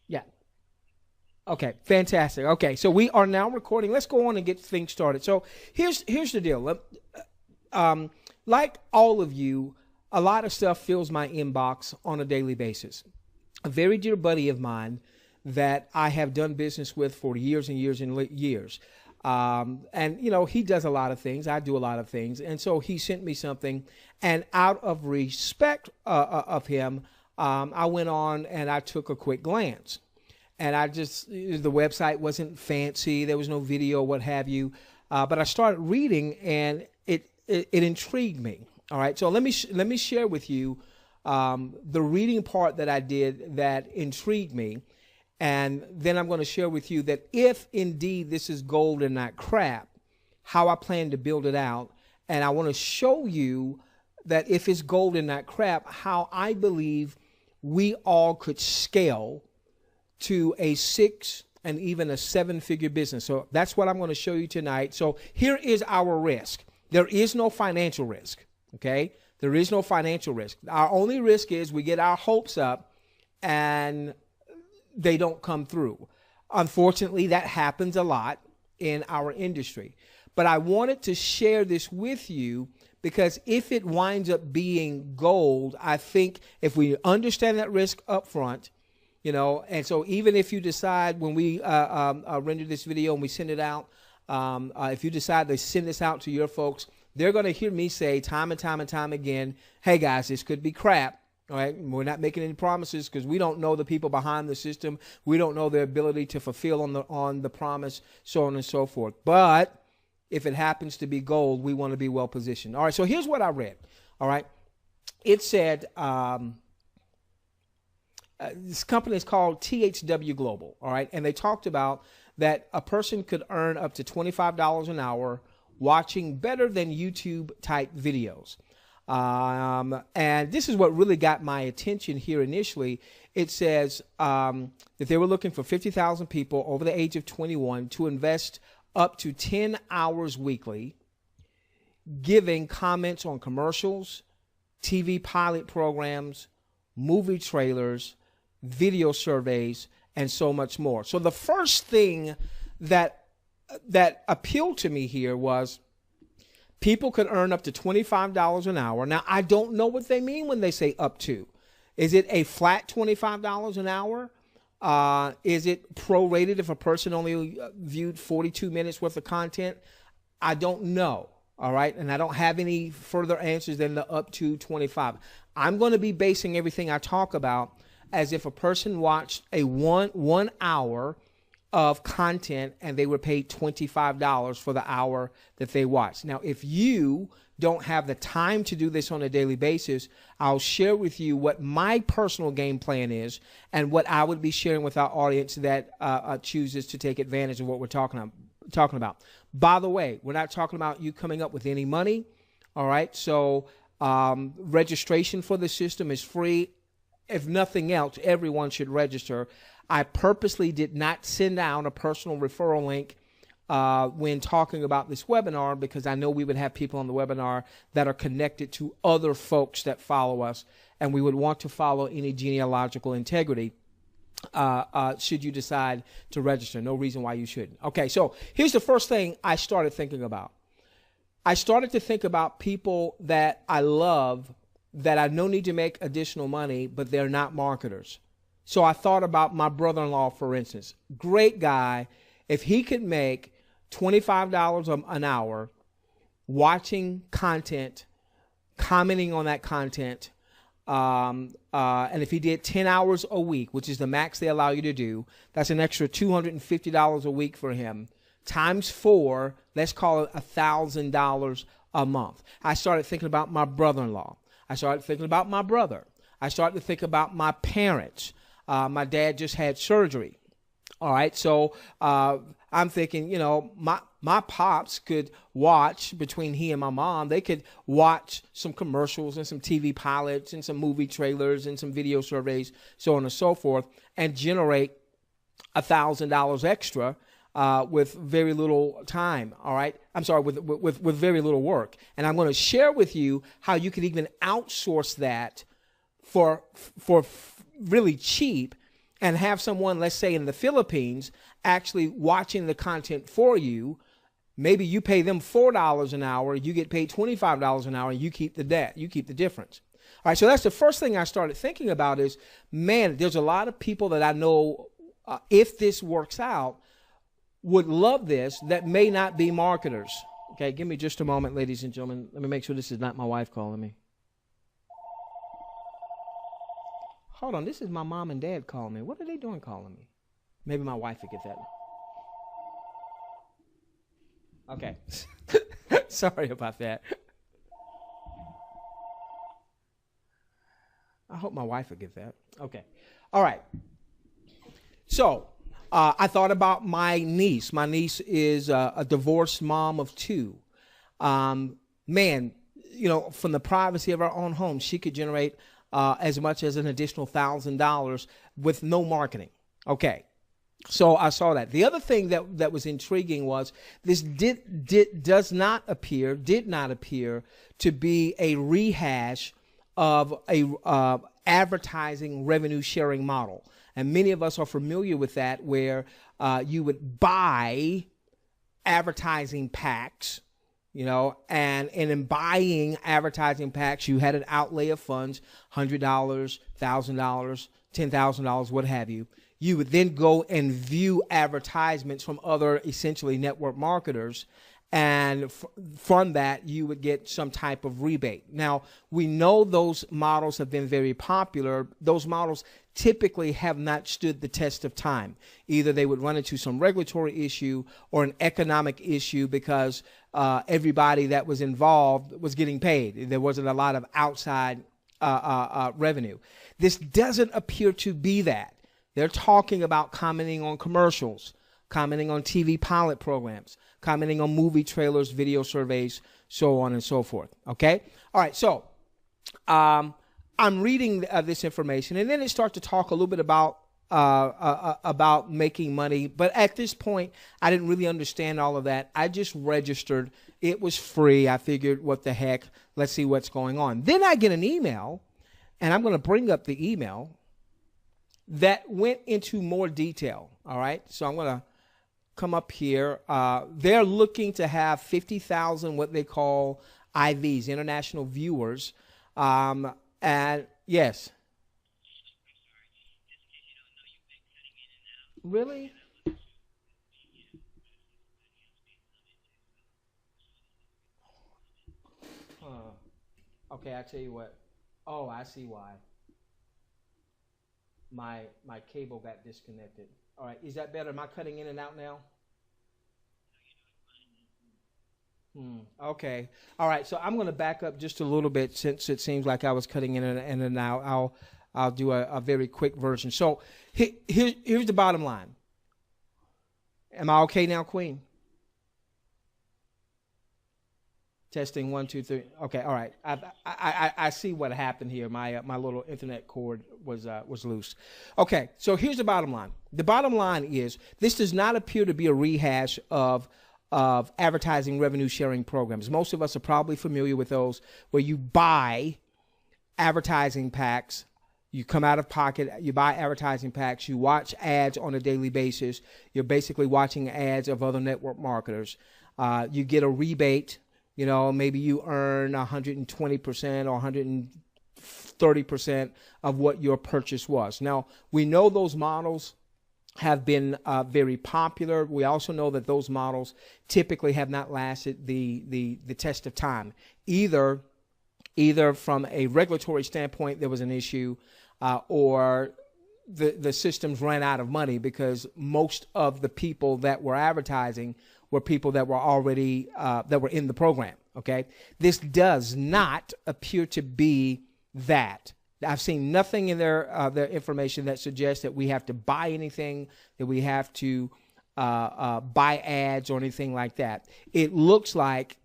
Yeah. Okay, fantastic. Okay, so we are now recording. Let's go on and get things started. So here's the deal. Like all of you, a lot of stuff fills my inbox on a daily basis. A very dear buddy of mine that I have done business with for years and years and years. And, you know, he does a lot of things. I do a lot of things. And so he sent me something. And out of respect of him, I went on and I took a quick glance. And the website wasn't fancy. There was no video, what have you. But I started reading and it intrigued me. All right. So let me share with you the reading part that I did that intrigued me. And then I'm going to share with you that if indeed this is gold and not crap, how I plan to build it out. And I want to show you that if it's gold and not crap, how I believe we all could scale to a 6 and even a 7-figure business. So that's what I'm going to show you tonight. So here is our risk. There is no financial risk. Okay. There is no financial risk. Our only risk is we get our hopes up and they don't come through. Unfortunately, that happens a lot in our industry. But I wanted to share this with you because if it winds up being gold, I think if we understand that risk up front, you know, and so even if you decide when we render this video and we send it out, if you decide to send this out to your folks, they're going to hear me say time and time and time again, hey guys, this could be crap. All right, we're not making any promises because we don't know the people behind the system. We don't know their ability to fulfill on the promise, so on and so forth. But if it happens to be gold, we want to be well positioned. All right, so here's what I read. All right, it said this company is called THWGlobal. All right, and they talked about that a person could earn up to $25 an hour watching better than YouTube type videos. And this is what really got my attention here initially. It says that they were looking for 50,000 people over the age of 21 to invest up to 10 hours weekly, giving comments on commercials, TV pilot programs, movie trailers, video surveys, and so much more. So the first thing that appealed to me here was people could earn up to $25 an hour. Now, I don't know what they mean when they say up to. Is it a flat $25 an hour? Is it prorated if a person only viewed 42 minutes worth of content? I don't know. All right. And I don't have any further answers than the up to 25. I'm going to be basing everything I talk about as if a person watched a one hour of content and they were paid $25 for the hour that they watched. Now, if you don't have the time to do this on a daily basis, I'll share with you what my personal game plan is and what I would be sharing with our audience that chooses to take advantage of what we're talking about. By the way, we're not talking about you coming up with any money. All right. So registration for the system is free. If nothing else, everyone should register. I purposely did not send out a personal referral link when talking about this webinar because I know we would have people on the webinar that are connected to other folks that follow us, and we would want to follow any genealogical integrity should you decide to register. No reason why you shouldn't. Okay, so here's the first thing I started thinking about. I started to think about people that I love that I know need to make additional money, but they're not marketers. So I thought about my brother-in-law, for instance. Great guy. If he could make $25 an hour watching content, commenting on that content, and if he did 10 hours a week, which is the max they allow you to do, that's an extra $250 a week for him. Times 4, let's call it $1,000 a month. I started thinking about my brother-in-law. I started thinking about my brother. I started to think about my parents. My dad just had surgery. All right. So I'm thinking, you know, my pops could watch, between he and my mom, they could watch some commercials and some TV pilots and some movie trailers and some video surveys, so on and so forth, and generate $1,000 extra with very little time. All right. I'm sorry, with very little work. And I'm going to share with you how you can even outsource that for really cheap and have someone, let's say in the Philippines, actually watching the content for you. Maybe you pay them $4 an hour, you get paid $25 an hour, and you keep the difference. All right, so that's the first thing I started thinking about is, man, there's a lot of people that I know, if this works out, would love this that may not be marketers. Okay, give me just a moment, ladies and gentlemen. Let me make sure this is not my wife calling me. Hold on, this is my mom and dad calling me. What are they doing calling me? Maybe my wife would get that. Okay. Sorry about that. I hope my wife would get that. Okay. All right. So I thought about my niece. My niece is a divorced mom of two. Man, you know, from the privacy of our own home, she could generate as much as an additional $1,000 with no marketing. Okay. So I saw that. The other thing that was intriguing was this did not appear to be a rehash of a advertising revenue sharing model. And many of us are familiar with that, where you would buy advertising packs, you know, and in buying advertising packs, you had an outlay of funds, $100, $1,000, $10,000, what have you. You would then go and view advertisements from other essentially network marketers, and from that you would get some type of rebate. Now, we know those models have been very popular. Those models typically have not stood the test of time. Either they would run into some regulatory issue or an economic issue because everybody that was involved was getting paid. There wasn't a lot of outside revenue. This doesn't appear to be that. They're talking about commenting on commercials, commenting on TV pilot programs, commenting on movie trailers, video surveys, so on and so forth. Okay? All right, so I'm reading this information, and then it starts to talk a little bit about making money. But at this point, I didn't really understand all of that. I just registered. It was free. I figured, what the heck? Let's see what's going on. Then I get an email, and I'm going to bring up the email that went into more detail. All right, so I'm going to come up here. They're looking to have 50,000 what they call IVs, international viewers. And yes. Really? Okay, I tell you what. Oh, I see why. My cable got disconnected. All right, is that better? Am I cutting in and out now? Okay. All right, so I'm going to back up just a little bit, since it seems like I was cutting in and out. I'll do a very quick version. So here's the bottom line. Am I okay now, Queen? Testing 1, 2, 3. Okay, all right. I see what happened here. My little internet cord was loose. Okay, so here's the bottom line. The bottom line is, this does not appear to be a rehash of advertising revenue sharing programs. Most of us are probably familiar with those, where you buy advertising packs. You come out of pocket, you buy advertising packs, you watch ads on a daily basis. You're basically watching ads of other network marketers. You get a rebate. You know, maybe you earn 120% or 130% of what your purchase was. Now, we know those models have been very popular. We also know that those models typically have not lasted the test of time. Either from a regulatory standpoint, there was an issue, or the systems ran out of money, because most of the people that were advertising were people that were already that were in the program. Okay, this does not appear to be that. I've seen nothing in their information that suggests that we have to buy anything, that we have to buy ads or anything like that. It looks like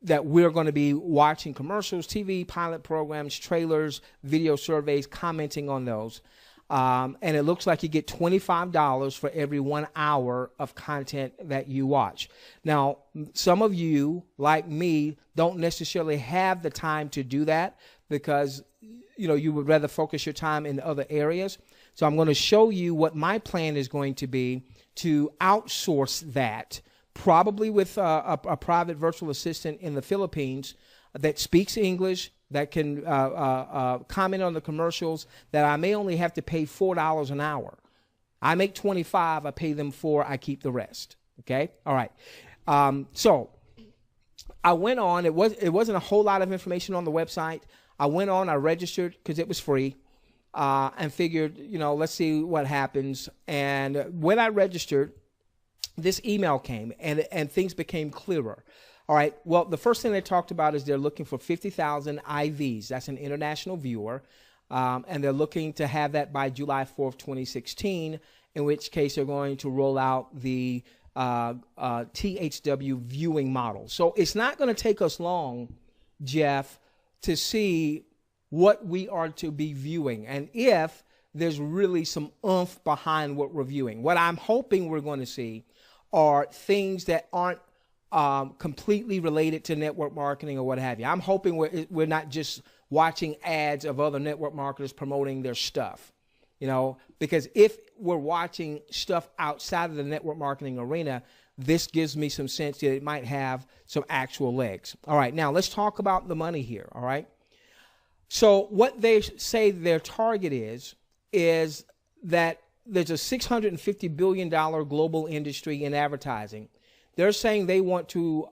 that we're going to be watching commercials, TV pilot programs, trailers, video surveys, commenting on those. And it looks like you get $25 for every 1 hour of content that you watch. Now, some of you, like me, don't necessarily have the time to do that, because you would rather focus your time in other areas. So I'm going to show you what my plan is going to be to outsource that, probably with a private virtual assistant in the Philippines that speaks English, that can comment on the commercials, that I may only have to pay $4 an hour. I make $25, I pay them $4, I keep the rest. Okay? All right. So I went on. It wasn't a whole lot of information on the website. I went on, I registered because it was free, and figured, let's see what happens. And when I registered, this email came, and things became clearer. All right. Well, the first thing they talked about is they're looking for 50,000 IVs. That's an international viewer. And they're looking to have that by July 4th, 2016, in which case they're going to roll out the THW viewing model. So it's not going to take us long, Jeff, to see what we are to be viewing and if there's really some oomph behind what we're viewing. What I'm hoping we're going to see are things that aren't completely related to network marketing or what have you. I'm hoping we're not just watching ads of other network marketers promoting their stuff, because if we're watching stuff outside of the network marketing arena, this gives me some sense that it might have some actual legs. All right, now let's talk about the money here, all right? So what they say their target is that there's a $650 billion global industry in advertising. They're saying they want to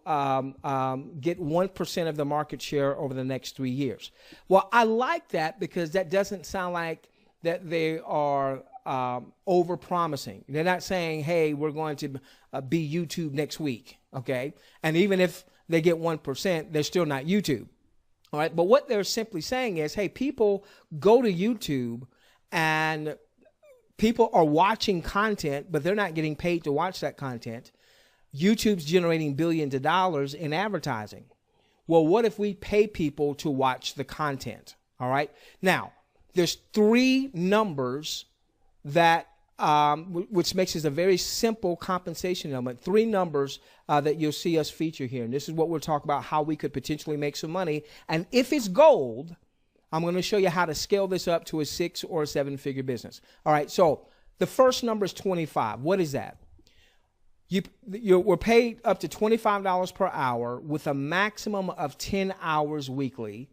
get 1% of the market share over the next 3 years. Well, I like that because that doesn't sound like that they are over-promising. They're not saying, hey, we're going to be YouTube next week, okay? And even if they get 1%, they're still not YouTube, all right? But what they're simply saying is, hey, people go to YouTube and people are watching content, but they're not getting paid to watch that content. YouTube's generating billions of dollars in advertising. Well, what if we pay people to watch the content? All right. Now, there's three numbers that, which makes this a very simple compensation element. Three numbers that you'll see us feature here. And this is what we'll talk about, how we could potentially make some money. And if it's gold, I'm going to show you how to scale this up to a 6 or 7-figure business. All right. So the first number is 25. What is that? We're paid up to $25 per hour with a maximum of 10 hours weekly,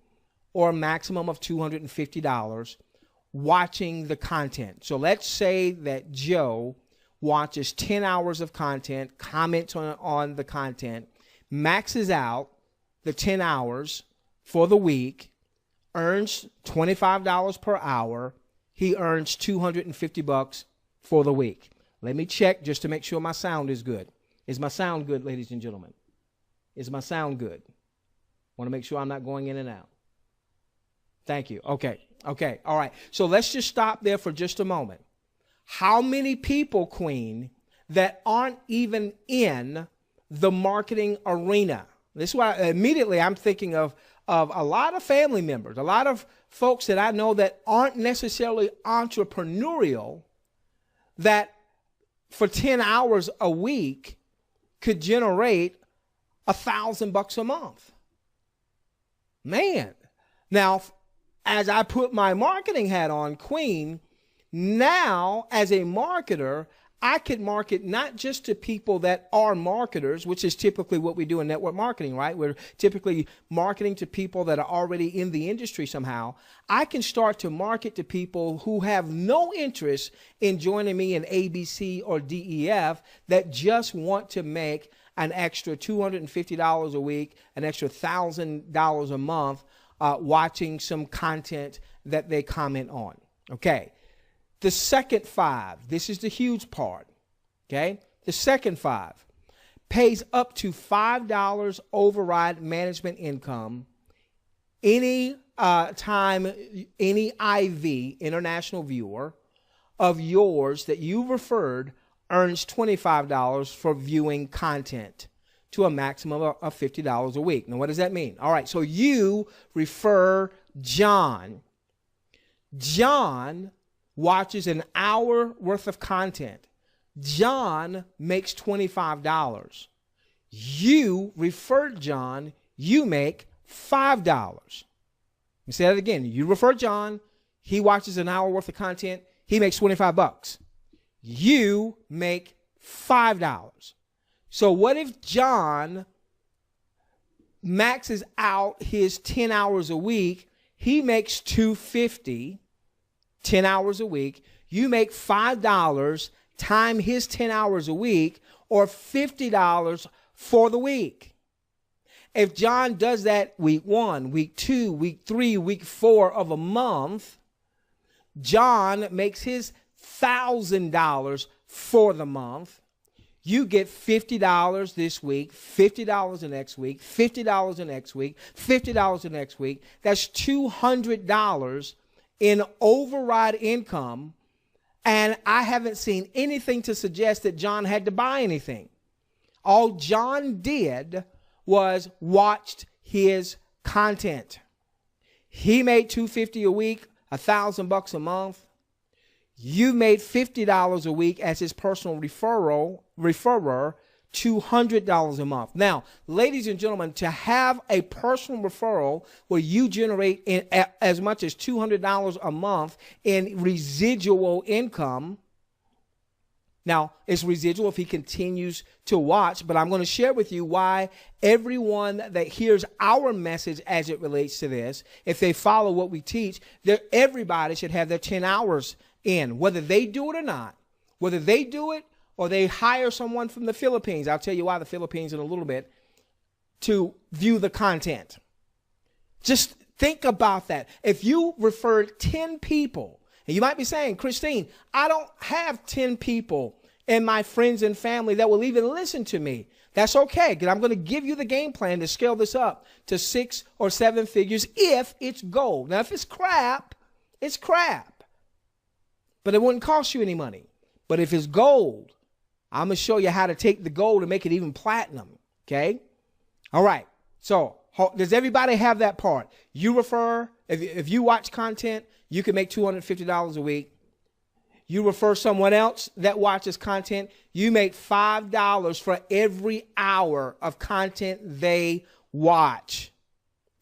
or a maximum of $250 watching the content. So let's say that Joe watches 10 hours of content, comments on the content, maxes out the 10 hours for the week, earns $25 per hour. He earns $250 for the week. Let me check just to make sure my sound is good. Is my sound good, ladies and gentlemen? Is my sound good? Want to make sure I'm not going in and out. Thank you. Okay. Okay. All right. So let's just stop there for just a moment. How many people, Queen, that aren't even in the marketing arena? This is why immediately I'm thinking of a lot of family members, a lot of folks that I know that aren't necessarily entrepreneurial, that for 10 hours a week could generate $1,000 a month. Man. Now, as I put my marketing hat on, Queen, now as a marketer, I could market not just to people that are marketers, which is typically what we do in network marketing, right? We're typically marketing to people that are already in the industry somehow. I can start to market to people who have no interest in joining me in ABC or DEF, that just want to make an extra $250 a week, an extra $1,000 a month, watching some content that they comment on. Okay. The second 5, this is the huge part, okay? The second 5 pays up to $5 override management income any time any IV, international viewer, of yours that you referred earns $25 for viewing content to a maximum of $50 a week. Now, what does that mean? All right, so you refer John. John watches an hour worth of content. John makes $25. You referred John, you make $5. Let me say that again. You refer John. He watches an hour worth of content. He makes $25. You make $5. So what if John maxes out his 10 hours a week? He makes $250, 10 hours a week. You make $5 times his 10 hours a week, or $50 for the week. If John does that week 1, week 2, week 3, week 4 of a month, John makes his $1,000 for the month. You get $50 this week, $50 the next week, $50 the next week, $50 the next week. That's $200 in override income. And I haven't seen anything to suggest that John had to buy anything. All John did was watched his content. He made $250 a week, $1,000 a month. You made $50 a week as his personal referrer, $200 a month. Now, ladies and gentlemen, to have a personal referral where you generate as much as $200 a month in residual income. Now, it's residual if he continues to watch, but I'm going to share with you why everyone that hears our message as it relates to this, if they follow what we teach, everybody should have their 10 hours in, whether they do it or not, whether they do it or they hire someone from the Philippines. I'll tell you why the Philippines in a little bit, to view the content. Just think about that. If you referred 10 people, and you might be saying, Christine, I don't have 10 people in my friends and family that will even listen to me. That's okay, because I'm going to give you the game plan to scale this up to 6 or 7 figures if it's gold. Now, if it's crap, it's crap. But it wouldn't cost you any money. But if it's gold, I'm going to show you how to take the gold and make it even platinum. Okay? All right. So does everybody have that part? You refer, if you watch content, you can make $250 a week. You refer someone else that watches content, you make $5 for every hour of content they watch.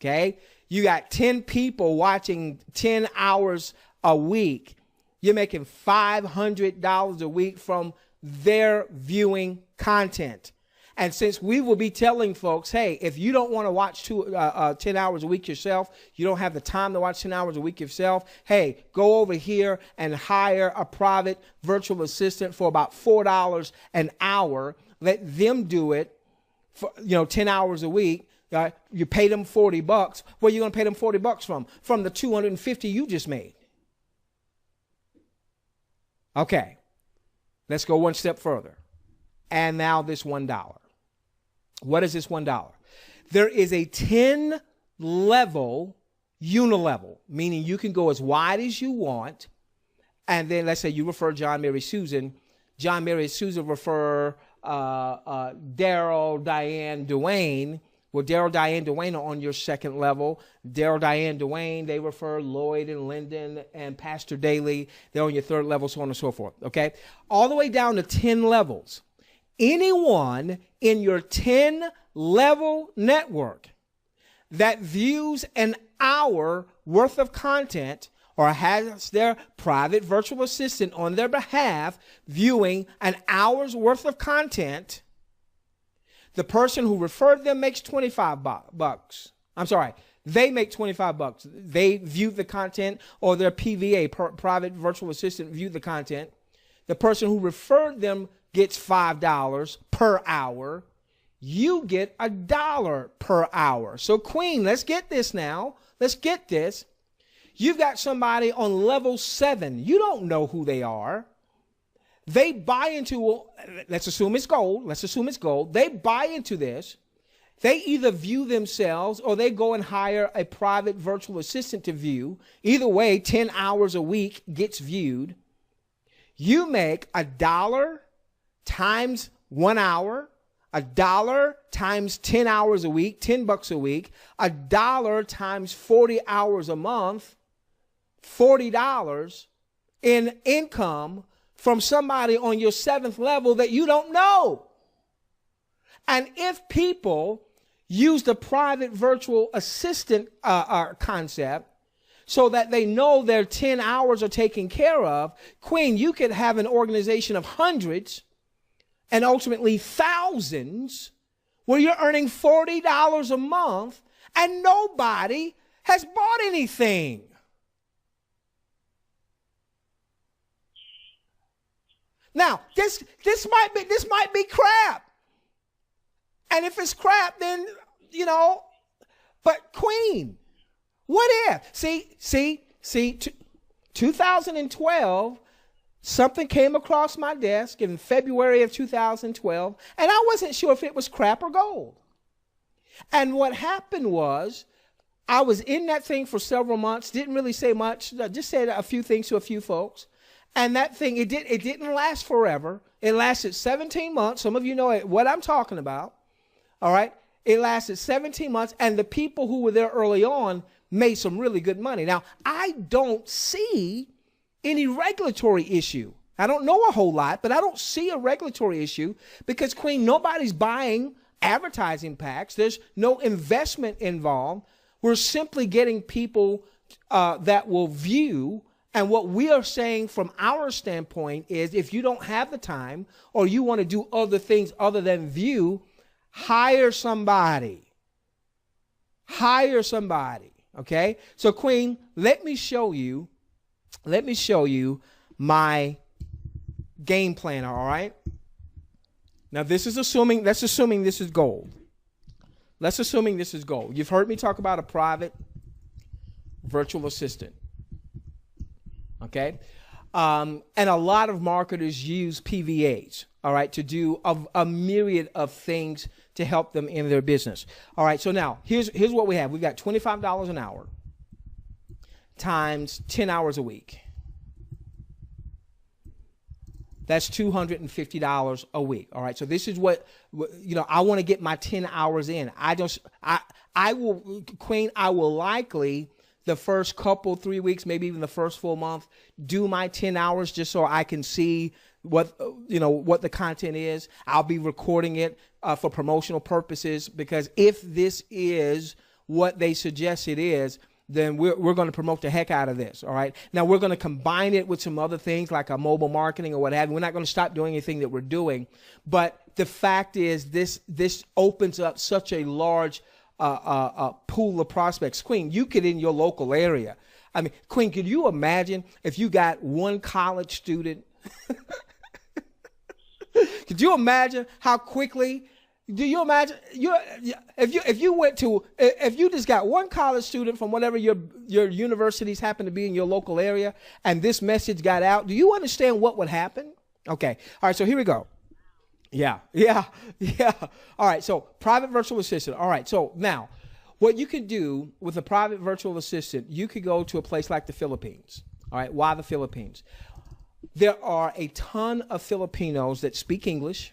Okay? You got 10 people watching 10 hours a week. You're making $500 a week from their viewing content. And since we will be telling folks, hey, if you don't want to watch 10 hours a week yourself, you don't have the time to watch 10 hours a week yourself, hey, go over here and hire a private virtual assistant for about $4 an hour. Let them do it for 10 hours a week. You pay them $40. Where are you going to pay them $40 from? From the $250 you just made. Okay, let's go one step further. And now this $1. What is this $1? There is a 10 level unilevel, meaning you can go as wide as you want. And then let's say you refer John, Mary, Susan. John, Mary, Susan refer Daryl, Diane, Dwayne. Well, Daryl, Diane, Dwayne are on your second level. Daryl, Diane, Dwayne, they refer Lloyd and Lyndon and Pastor Daly. They're on your third level, so on and so forth. Okay? All the way down to 10 levels. Anyone in your 10 level network that views an hour worth of content or has their private virtual assistant on their behalf viewing an hour's worth of content, the person who referred them makes $25. I'm sorry, they make $25. They viewed the content, or their PVA, private virtual assistant, viewed the content. The person who referred them gets $5 per hour. You get $1 per hour. So Queen, let's get this now. Let's get this. You've got somebody on level 7. You don't know who they are. They buy into, let's assume it's gold. Let's assume it's gold. They buy into this. They either view themselves or they go and hire a private virtual assistant to view. Either way, 10 hours a week gets viewed. You make $1 times 1 hour, $1 times 10 hours a week, $10 a week, $1 times 40 hours a month, $40 in income from somebody on your 7th level that you don't know. And if people use the private virtual assistant concept, so that they know their 10 hours are taken care of. Queen, you could have an organization of hundreds and ultimately thousands where you're earning $40 a month and nobody has bought anything. Now, this might be crap. And if it's crap, then, you know, but Queen, what if? See, 2012, something came across my desk in February of 2012, and I wasn't sure if it was crap or gold. And what happened was, I was in that thing for several months, didn't really say much, just said a few things to a few folks. And that thing, it didn't last forever. It lasted 17 months. Some of you know what I'm talking about. All right. It lasted 17 months. And the people who were there early on made some really good money. Now, I don't see any regulatory issue. I don't know a whole lot, but I don't see a regulatory issue because, Queen, nobody's buying advertising packs. There's no investment involved. We're simply getting people that will view. And what we are saying from our standpoint is, if you don't have the time or you want to do other things other than view, hire somebody. Hire somebody. Okay. So, Queen, let me show you my game planner. All right. Now, let's assuming this is gold. Let's assuming this is gold. You've heard me talk about a private virtual assistant. Okay. And a lot of marketers use PVAs, all right, to do a myriad of things to help them in their business. All right. So now here's what we have. We've got $25 an hour times 10 hours a week. That's $250 a week. All right. So this is what, you know, I want to get my 10 hours in. I will likely the first couple, 3 weeks, maybe even the first full month, do my 10 hours just so I can see what the content is. I'll be recording it for promotional purposes, because if this is what they suggest it is, then we're going to promote the heck out of this. All right. Now we're going to combine it with some other things like a mobile marketing or what have you. We're not going to stop doing anything that we're doing. But the fact is, this opens up such a large pool of prospects. Queen, you could, in your local area. I mean, Queen, could you imagine if you got one college student? Could you imagine how quickly? Do you imagine if you just got one college student from whatever your universities happen to be in your local area, and this message got out? Do you understand what would happen? Okay. All right. So here we go. Yeah. All right. So private virtual assistant. All right. So now what you can do with a private virtual assistant, you could go to a place like the Philippines. All right. Why the Philippines? There are a ton of Filipinos that speak English.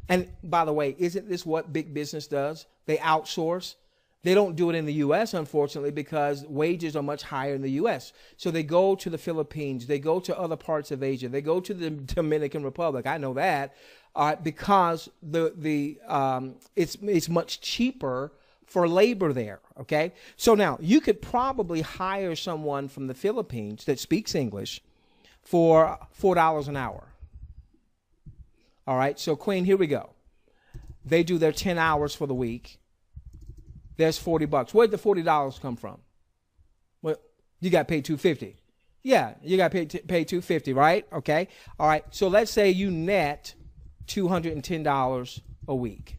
And by the way, isn't this what big business does? They outsource. They don't do it in the U.S., unfortunately, because wages are much higher in the U.S. So they go to the Philippines. They go to other parts of Asia. They go to the Dominican Republic. I know that because it's much cheaper for labor there. Okay. So now you could probably hire someone from the Philippines that speaks English for $4 an hour. All right. So, Queen, here we go. They do their 10 hours for the week. There's $40. Where'd the $40 come from? Well, you got paid $250. Yeah, you got paid $250, right? Okay. All right. So let's say you net $210 a week.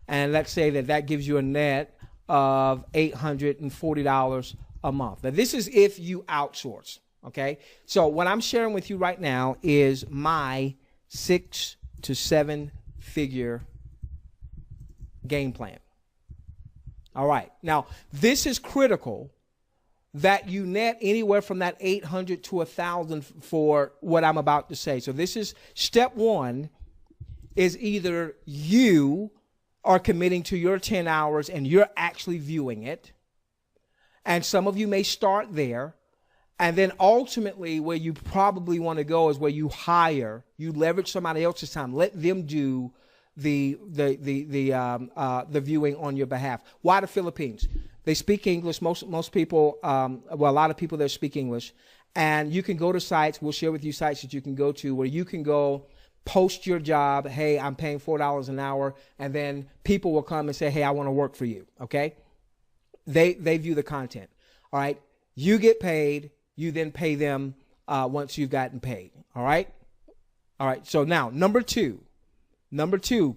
And let's say that gives you a net of $840 a month. Now, this is if you outsource. Okay. So what I'm sharing with you right now is my 6 to 7 figure game plan. All right. Now, this is critical that you net anywhere from that 800 to 1,000 for what I'm about to say. So this is step one, is either you are committing to your 10 hours and you're actually viewing it. And some of you may start there. And then ultimately where you probably want to go is where you leverage somebody else's time. Let them do the viewing on your behalf. Why the Philippines? They speak English. Most people, well, a lot of people there speak English. And you can go to sites. We'll share with you sites that you can go to where you can go post your job. Hey, I'm paying $4 an hour. And then people will come and say, hey, I want to work for you. Okay. They view the content. All right. You get paid. You then pay them once you've gotten paid. All right. All right. So now number two,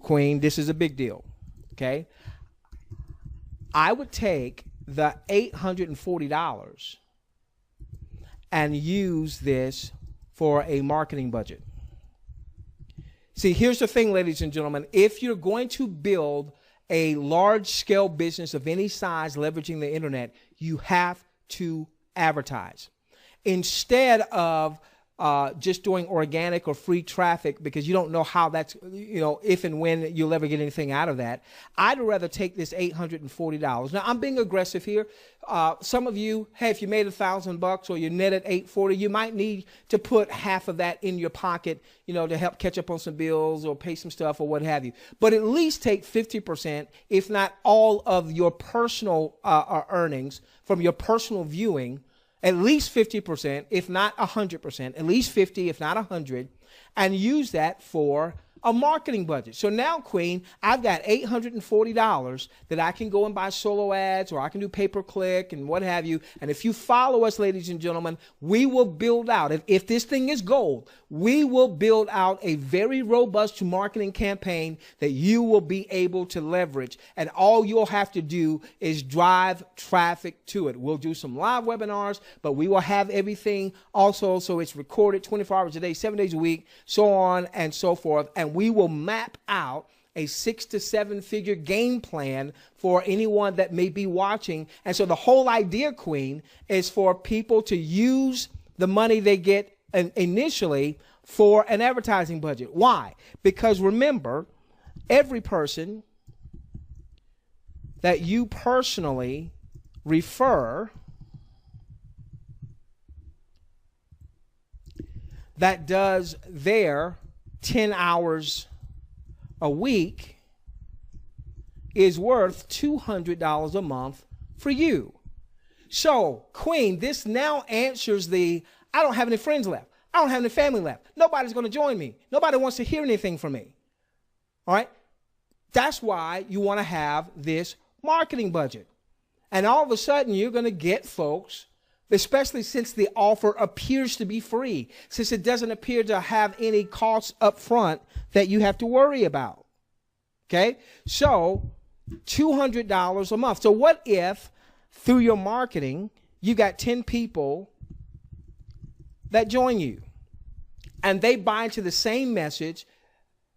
Queen, this is a big deal. Okay. I would take the $840 and use this for a marketing budget. See, here's the thing, ladies and gentlemen. If you're going to build a large-scale business of any size leveraging the internet, you have to advertise. Instead of just doing organic or free traffic, because you don't know how that's, if and when you'll ever get anything out of that, I'd rather take this $840. Now, I'm being aggressive here. Some of you, hey, if you made $1,000 or you netted $840, you might need to put half of that in your pocket, to help catch up on some bills or pay some stuff or what have you. But at least take 50%, if not all of your personal earnings from your personal viewing, at least 50%, if not 100%, at least 50, if not 100, and use that for a marketing budget. So now, Queen, I've got $840 that I can go and buy solo ads, or I can do pay-per-click and what have you. And if you follow us, ladies and gentlemen, we will build out, if this thing is gold, we will build out a very robust marketing campaign that you will be able to leverage. And all you'll have to do is drive traffic to it. We'll do some live webinars, but we will have everything also so it's recorded 24 hours a day, 7 days a week, so on and so forth. And we will map out a 6 to 7 figure game plan for anyone that may be watching. And so the whole idea, Queen, is for people to use the money they get initially for an advertising budget. Why? Because remember, every person that you personally refer that does their 10 hours a week is worth $200 a month for you. So, Queen, this now answers I don't have any friends left. I don't have any family left. Nobody's going to join me. Nobody wants to hear anything from me. All right? That's why you want to have this marketing budget. And all of a sudden, you're going to get folks, especially since the offer appears to be free, since it doesn't appear to have any costs up front that you have to worry about. Okay? So, $200 a month. So what if through your marketing, you got 10 people that join you and they buy into the same message,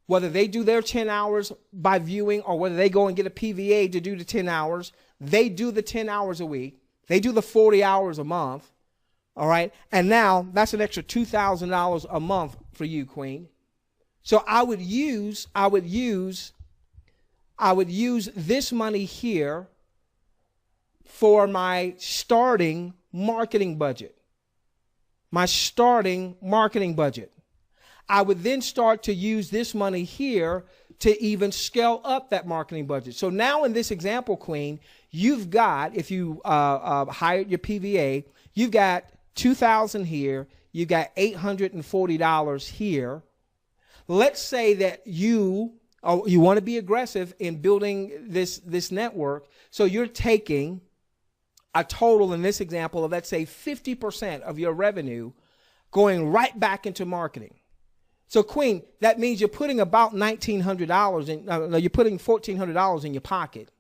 whether they do their 10 hours by viewing or whether they go and get a PVA to do the 10 hours, they do the 10 hours a week. They do the 40 hours a month, all right? And now that's an extra $2,000 a month for you, Queen. So I would use this money here for my starting marketing budget. My starting marketing budget. I would then start to use this money here to even scale up that marketing budget. So now in this example, Queen, you've got, if you hired your PVA, you've got $2,000 here, you've got $840 here. Let's say that you want to be aggressive in building this network, so you're taking a total in this example of, let's say, 50% of your revenue going right back into marketing. So, Queen, that means you're putting about $1,900 in, you're putting $1,400 in your pocket.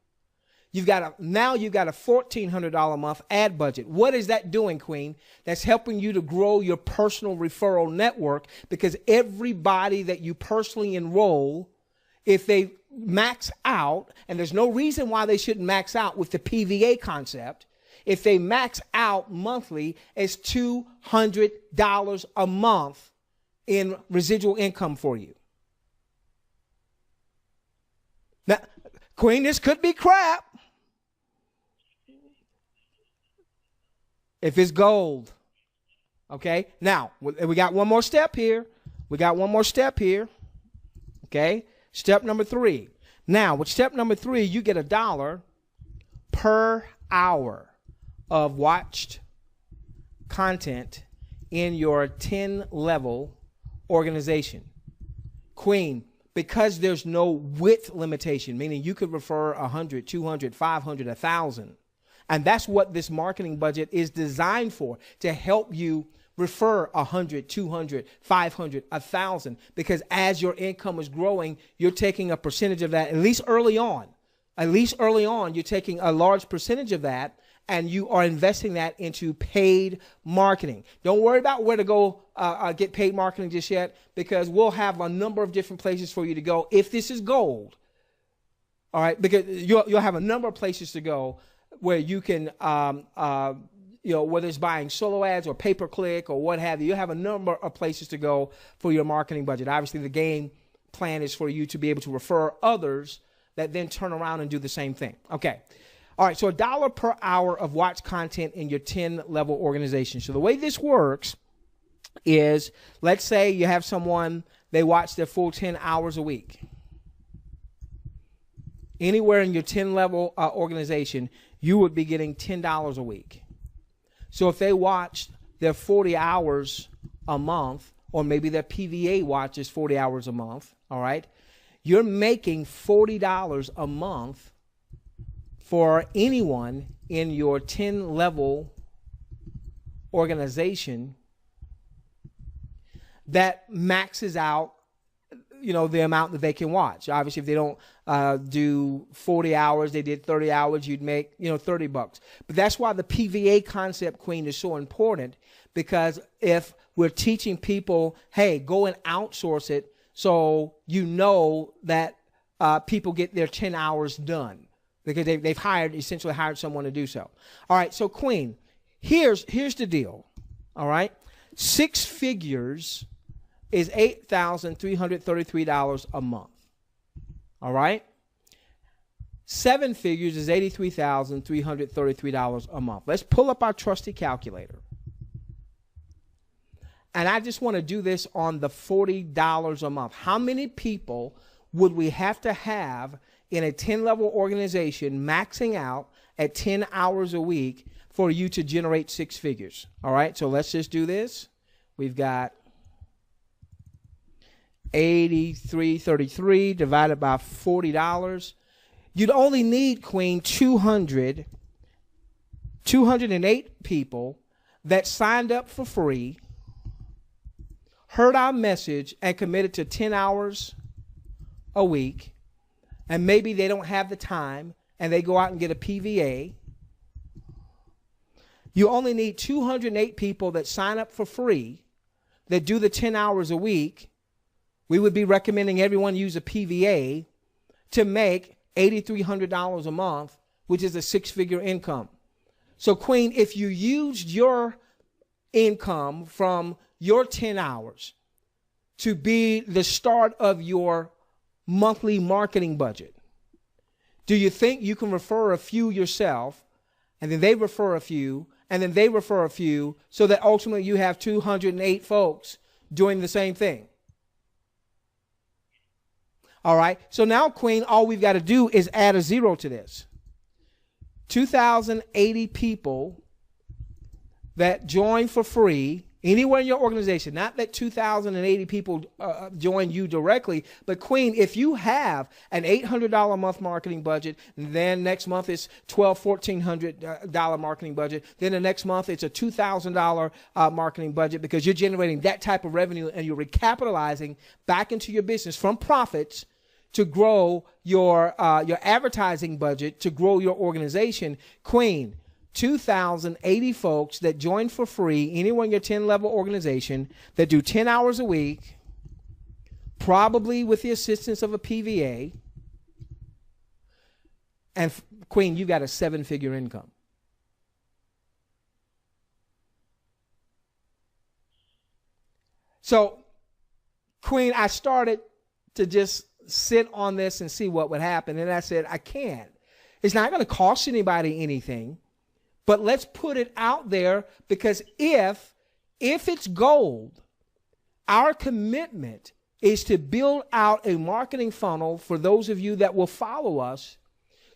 Now you've got a $1,400 a month ad budget. What is that doing, Queen? That's helping you to grow your personal referral network, because everybody that you personally enroll, if they max out, and there's no reason why they shouldn't max out with the PVA concept, if they max out monthly, it's $200 a month in residual income for you. Now, Queen, this could be crap if it's gold. Okay? Now, we got one more step here. Okay? Step number 3. Now, with step number 3, you get $1 per hour of watched content in your 10 level organization. Queen, because there's no width limitation, meaning you could refer 100, 200, 500, 1,000. And that's what this marketing budget is designed for, to help you refer 100, 200, 500, 1,000, because as your income is growing, you're taking a percentage of that, at least early on. At least early on, you're taking a large percentage of that, and you are investing that into paid marketing. Don't worry about where to go get paid marketing just yet, because we'll have a number of different places for you to go if this is gold. All right, because you'll have a number of places to go where you can, whether it's buying solo ads or pay-per-click or what have you, you'll have a number of places to go for your marketing budget. Obviously, the game plan is for you to be able to refer others that then turn around and do the same thing. Okay. All right, so $1 per hour of watch content in your 10-level organization. So the way this works is, let's say you have someone, they watch their full 10 hours a week. Anywhere in your 10-level organization, you would be getting $10 a week. So if they watched their 40 hours a month, or maybe their PVA watches 40 hours a month, all right, you're making $40 a month for anyone in your 10-level organization that maxes out, the amount that they can watch. Obviously, if they don't do 40 hours, they did 30 hours, you'd make, $30. But that's why the PVA concept, Queen, is so important, because if we're teaching people, hey, go and outsource it, so that people get their 10 hours done, because they've essentially hired someone to do so. All right, so Queen, here's the deal. All right, 6 figures is $8,333 a month. All right, 7 figures is $83,333 a month. Let's pull up our trusty calculator. And I just want to do this on the $40 a month. How many people would we have to have in a 10-level organization maxing out at 10 hours a week for you to generate 6 figures? All right, so let's just do this. We've got 8333 divided by $40. You'd only need, Queen, 208 people that signed up for free, heard our message, and committed to 10 hours a week, and maybe they don't have the time and they go out and get a PVA. You only need 208 people that sign up for free, that do the 10 hours a week. We would be recommending everyone use a PVA to make $8,300 a month, which is a 6-figure income. So, Queen, if you used your income from your 10 hours to be the start of your monthly marketing budget, do you think you can refer a few yourself, and then they refer a few, and then they refer a few, so that ultimately you have 208 folks doing the same thing? All right, so now, Queen, all we've got to do is add a 0 to this. 2,080 people that join for free anywhere in your organization. Not that 2,080 people join you directly, but Queen, if you have an $800 a month marketing budget, then next month it's $1,400 marketing budget, then the next month it's a $2,000 marketing budget, because you're generating that type of revenue and you're recapitalizing back into your business from profits to grow your advertising budget, to grow your organization. Queen, 2,080 folks that join for free anywhere in your 10-level organization, that do 10 hours a week, probably with the assistance of a PVA, and Queen, you've got a 7-figure income. So, Queen, I started to just sit on this and see what would happen, and I said, I can't. It's not going to cost anybody anything. But let's put it out there, because if it's gold, our commitment is to build out a marketing funnel for those of you that will follow us,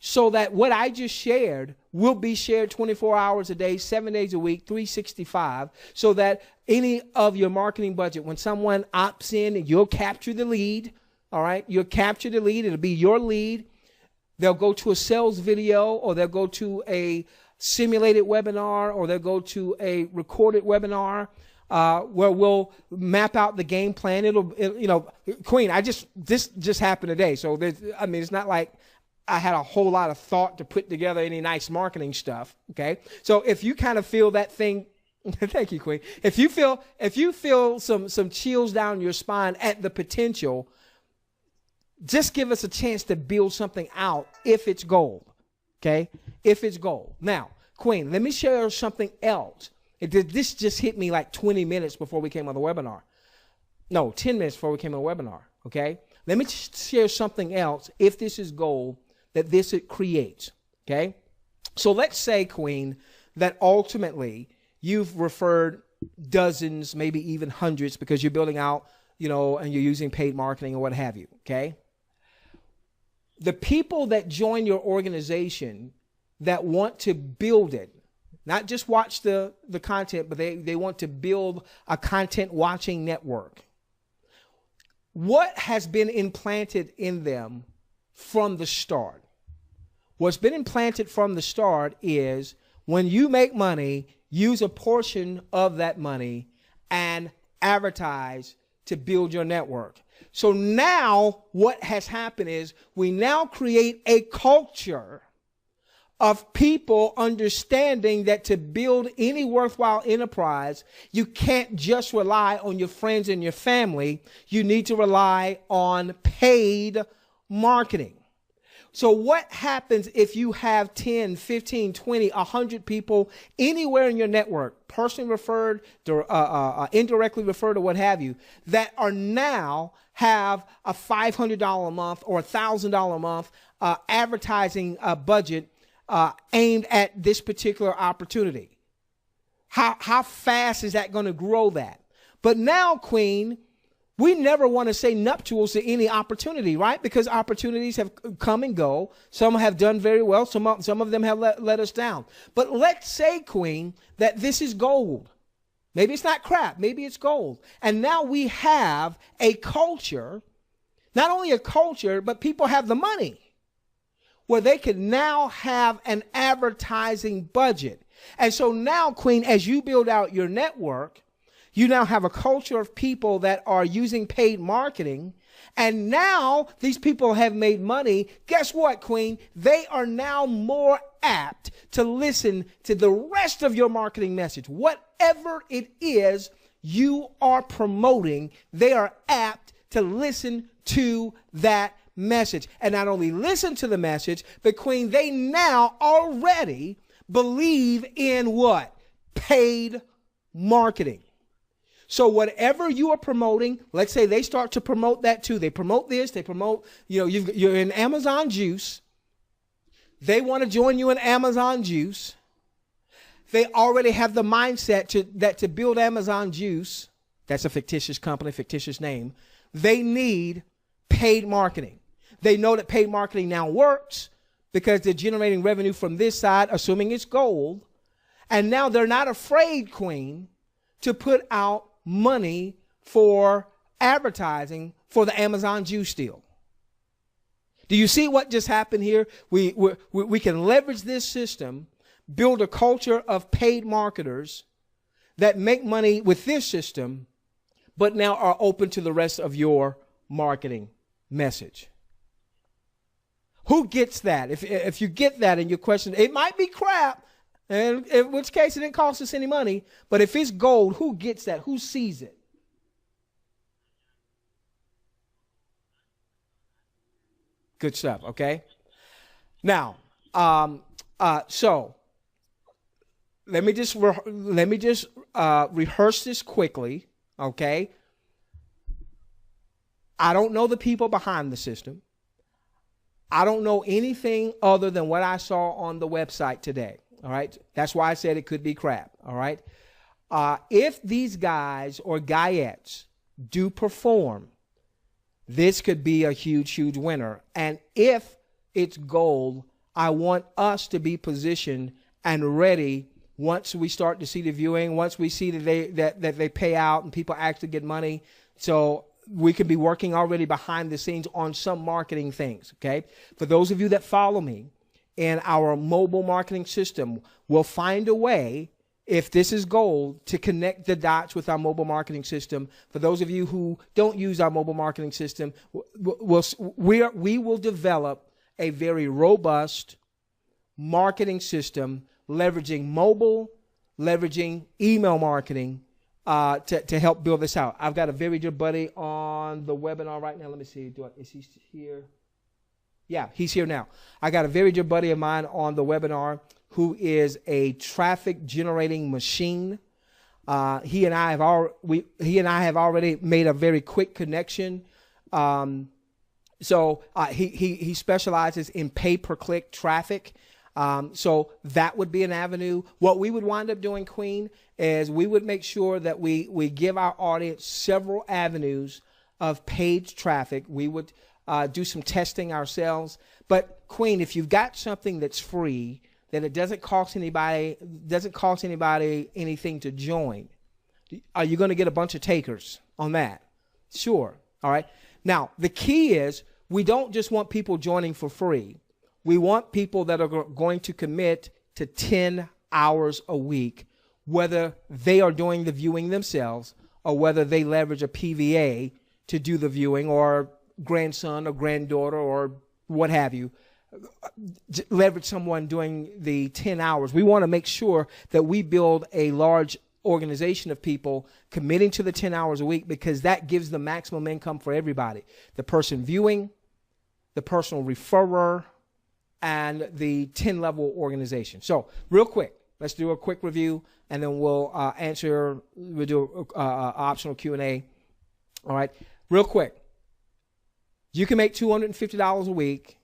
so that what I just shared will be shared 24 hours a day, 7 days a week, 365, so that any of your marketing budget, when someone opts in, you'll capture the lead. All right. You'll capture the lead. It'll be your lead. They'll go to a sales video, or they'll go to a simulated webinar, or they'll go to a recorded webinar, where we'll map out the game plan. Queen, this just happened today. So it's not like I had a whole lot of thought to put together any nice marketing stuff. Okay. So if you kind of feel that thing, thank you, Queen. If you feel some chills down your spine at the potential, just give us a chance to build something out if it's gold. Okay. If it's gold. Now, Queen, let me share something else. This just hit me like 20 minutes before we came on the webinar. No, 10 minutes before we came on the webinar. Okay. Let me just share something else. If this is gold, that it creates. Okay. So let's say, Queen, that ultimately you've referred dozens, maybe even hundreds, because you're building out, and you're using paid marketing or what have you. Okay. The people that join your organization that want to build it, not just watch the content, but they want to build a content watching network. What has been implanted in them from the start? What's been implanted from the start is when you make money, use a portion of that money and advertise to build your network. So now what has happened is we now create a culture of people understanding that to build any worthwhile enterprise, you can't just rely on your friends and your family. You need to rely on paid marketing. So what happens if you have 10, 15, 20, 100 people anywhere in your network, personally referred, indirectly referred, or what have you, that are now have a $500 a month or $1,000 a month advertising budget aimed at this particular opportunity? How fast is that going to grow that? But now, Queen, we never want to say nuptials to any opportunity, right? Because opportunities have come and go. Some have done very well. Some of them have let us down. But let's say, Queen, that this is gold. Maybe it's not crap. Maybe it's gold. And now we have a culture, not only a culture, but people have the money where they can now have an advertising budget. And so now, Queen, as you build out your network, you now have a culture of people that are using paid marketing. And now these people have made money. Guess what, Queen? They are now more apt to listen to the rest of your marketing message. Whatever it is you are promoting, they are apt to listen to that message. And not only listen to the message, but Queen, they now already believe in what? Paid marketing. So whatever you are promoting, let's say they start to promote that too. They promote this, they promote, you're in Amazon Juice. They want to join you in Amazon Juice. They already have the mindset to build Amazon Juice. That's a fictitious company, fictitious name. They need paid marketing. They know that paid marketing now works because they're generating revenue from this side, assuming it's gold. And now they're not afraid, Queen, to put out money for advertising for the Amazon Juice deal. Do you see what just happened here? We can leverage this system, build a culture of paid marketers that make money with this system, but now are open to the rest of your marketing message. Who gets that? If you get that and your question, it might be crap, and in which case it didn't cost us any money. But if it's gold, who gets that? Who sees it? Good stuff. Okay. Now, so let me just rehearse this quickly. Okay. I don't know the people behind the system. I don't know anything other than what I saw on the website today. All right. That's why I said it could be crap. All right. If these guys or guyettes do perform, this could be a huge, huge winner. And if it's gold, I want us to be positioned and ready once we start to see the viewing, once we see that they pay out and people actually get money. So we could be working already behind the scenes on some marketing things, okay? For those of you that follow me in our mobile marketing system, we'll find a way, if this is gold, to connect the dots with our mobile marketing system. For those of you who don't use our mobile marketing system, we will develop a very robust marketing system leveraging mobile, leveraging email marketing to help build this out. I've got a very dear buddy on the webinar right now. Let me see. Is he here? Yeah, he's here now. I got a very dear buddy of mine on the webinar who is a traffic generating machine. He and I have already made a very quick connection. So he specializes in pay-per-click traffic. So that would be an avenue. What we would wind up doing, Queen, is we would make sure that we give our audience several avenues of paid traffic. We would do some testing ourselves. But Queen, if you've got something that's free, that it doesn't cost anybody anything to join, are you going to get a bunch of takers on that? Sure. All right. Now, the key is we don't just want people joining for free. We want people that are going to commit to 10 hours a week, whether they are doing the viewing themselves or whether they leverage a PVA to do the viewing, or grandson or granddaughter or what have you, leverage someone doing the 10 hours. We want to make sure that we build a large organization of people committing to the 10 hours a week, because that gives the maximum income for everybody. The person viewing, the personal referrer, and the 10-level organization. So real quick, let's do a quick review, and then we'll do optional Q&A. All right, real quick. You can make $250 a week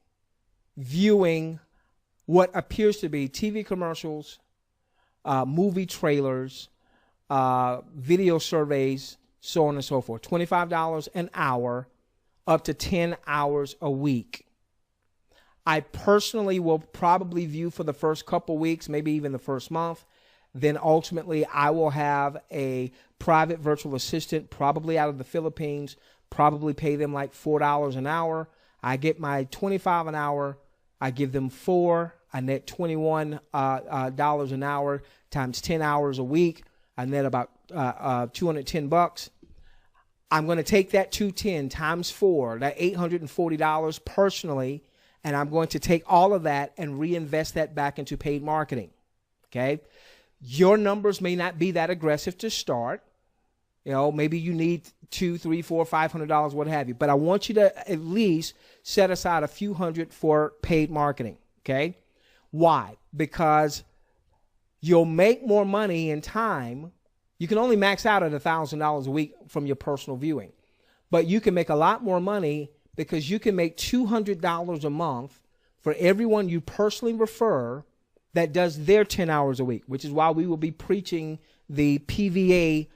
viewing what appears to be TV commercials, movie trailers, video surveys, so on and so forth. $25 an hour, up to 10 hours a week. I personally will probably view for the first couple weeks, maybe even the first month. Then ultimately, I will have a private virtual assistant, probably out of the Philippines, probably pay them like $4 an hour. I get my $25 an hour. I give them 4. I net $21 an hour times 10 hours a week. I net about $210. I'm going to take that 210 times 4, that $840 personally, and I'm going to take all of that and reinvest that back into paid marketing. Okay? Your numbers may not be that aggressive to start. You know, maybe you need $200, $300, $400, $500, what have you. But I want you to at least set aside a few hundred for paid marketing. Okay? Why? Because you'll make more money in time. You can only max out at $1,000 a week from your personal viewing. But you can make a lot more money because you can make $200 a month for everyone you personally refer that does their 10 hours a week, which is why we will be preaching the PVA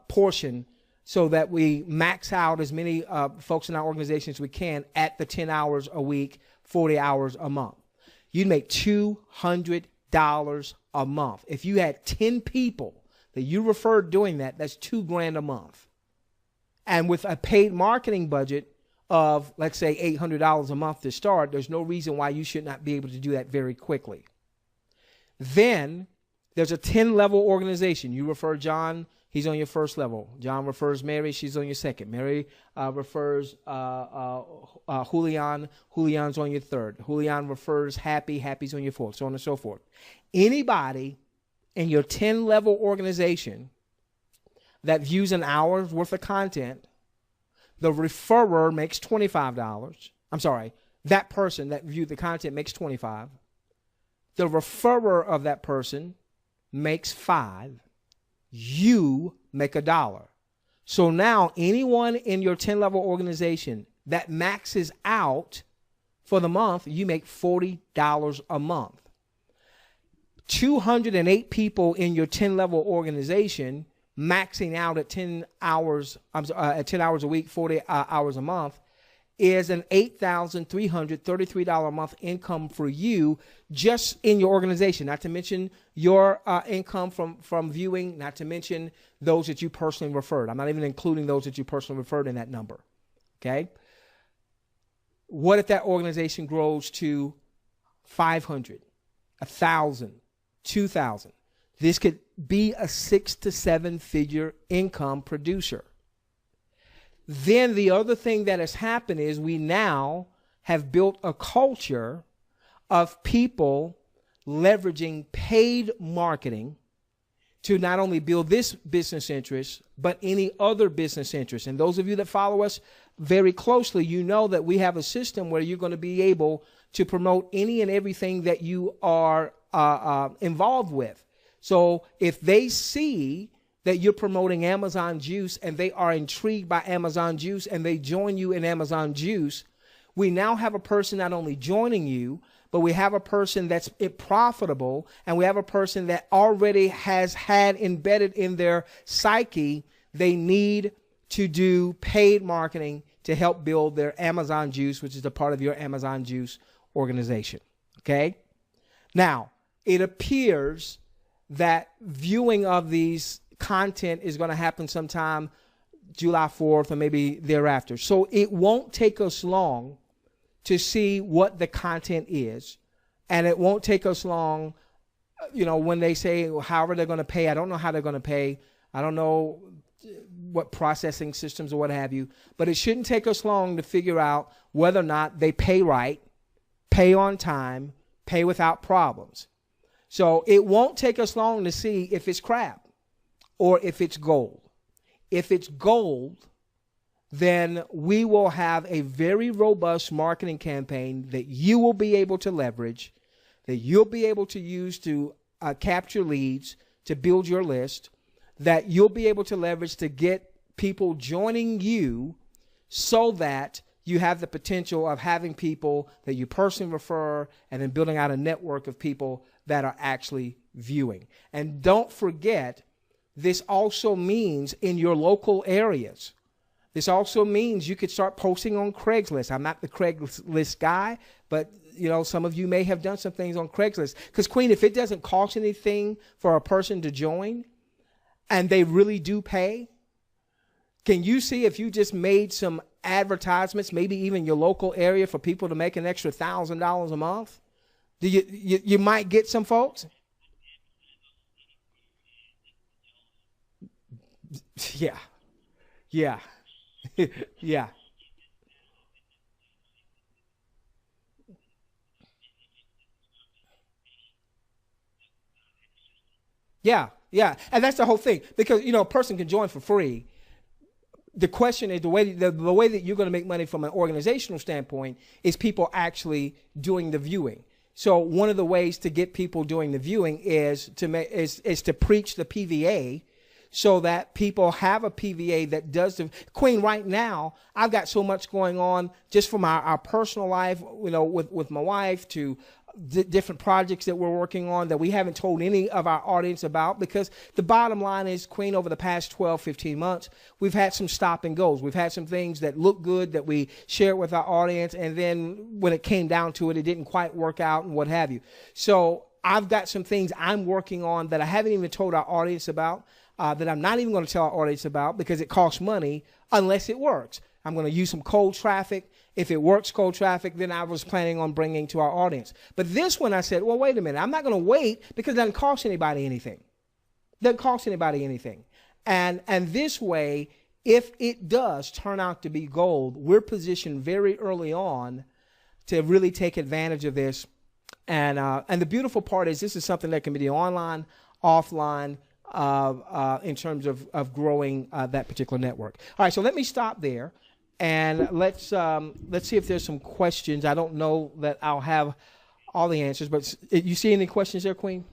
portion, so that we max out as many folks in our organization as we can at the 10 hours a week, 40 hours a month. You'd make $200 a month. If you had 10 people that you referred doing that, that's $2,000 a month. And with a paid marketing budget of, let's say, $800 a month to start, there's no reason why you should not be able to do that very quickly. Then there's a 10-level organization. You refer John, he's on your first level. John refers Mary, she's on your second. Mary refers Julian, Julian's on your third. Julian refers Happy, Happy's on your fourth, so on and so forth. Anybody in your 10-level organization that views an hour's worth of content, the referrer makes $25. I'm sorry, that person that viewed the content makes $25. The referrer of that person makes $5. You make $1. So now anyone in your 10-level organization that maxes out for the month, you make $40 a month. 208 people in your 10-level organization maxing out at 10 hours a week, 40 hours a month, is an $8,333 a month income for you just in your organization, not to mention your income from viewing, not to mention those that you personally referred. I'm not even including those that you personally referred in that number. Okay? What if that organization grows to 500, 1,000, 2,000? This could be a 6 to 7 figure income producer. Then the other thing that has happened is we now have built a culture of people leveraging paid marketing to not only build this business interest, but any other business interest. And those of you that follow us very closely, you know that we have a system where you're going to be able to promote any and everything that you are involved with. So if they see that you're promoting Amazon Juice and they are intrigued by Amazon Juice and they join you in Amazon Juice, we now have a person not only joining you, but we have a person that's profitable, and we have a person that already has had embedded in their psyche they need to do paid marketing to help build their Amazon Juice, which is a part of your Amazon Juice organization. Okay? Now, it appears that viewing of these content is going to happen sometime July 4th or maybe thereafter. So it won't take us long to see what the content is, and it won't take us long, you know, when they say however they're going to pay. I don't know how they're going to pay. I don't know what processing systems or what have you, but it shouldn't take us long to figure out whether or not they pay right, pay on time, pay without problems. So it won't take us long to see if it's crap or if it's gold. If it's gold, then we will have a very robust marketing campaign that you will be able to leverage, that you'll be able to use to capture leads, to build your list, that you'll be able to leverage to get people joining you so that you have the potential of having people that you personally refer and then building out a network of people that are actually viewing. And don't forget, this also means in your local areas. This also means you could start posting on Craigslist. I'm not the Craigslist guy, but you know, some of you may have done some things on Craigslist. Because Queen, if it doesn't cost anything for a person to join and they really do pay, can you see if you just made some advertisements, maybe even your local area, for people to make an extra $1,000 a month? You might get some folks. Yeah. Yeah. Yeah. Yeah. Yeah. And that's the whole thing, because, you know, a person can join for free. The question is the way that you're going to make money from an organizational standpoint is people actually doing the viewing. So one of the ways to get people doing the viewing is to preach the PVA, so that people have a PVA that does the Queen. Right now, I've got so much going on just from our personal life, you know, with my wife, to different projects that we're working on that we haven't told any of our audience about, because the bottom line is, Queen, over the past 12, 15 months, we've had some stop and goes. We've had some things that look good that we shared with our audience, and then when it came down to it, it didn't quite work out and what have you. So I've got some things I'm working on that I haven't even told our audience about, that I'm not even going to tell our audience about, because it costs money unless it works. I'm going to use some cold traffic. If it works, cold traffic, then I was planning on bringing to our audience. But this one, I said, well, wait a minute. I'm not going to wait, because it doesn't cost anybody anything. It doesn't cost anybody anything. And this way, if it does turn out to be gold, we're positioned very early on to really take advantage of this. And the beautiful part is, this is something that can be online, offline, in terms of growing that particular network. All right, so let me stop there, and let's see if there's some questions. I don't know that I'll have all the answers, but you see any questions there, Queen?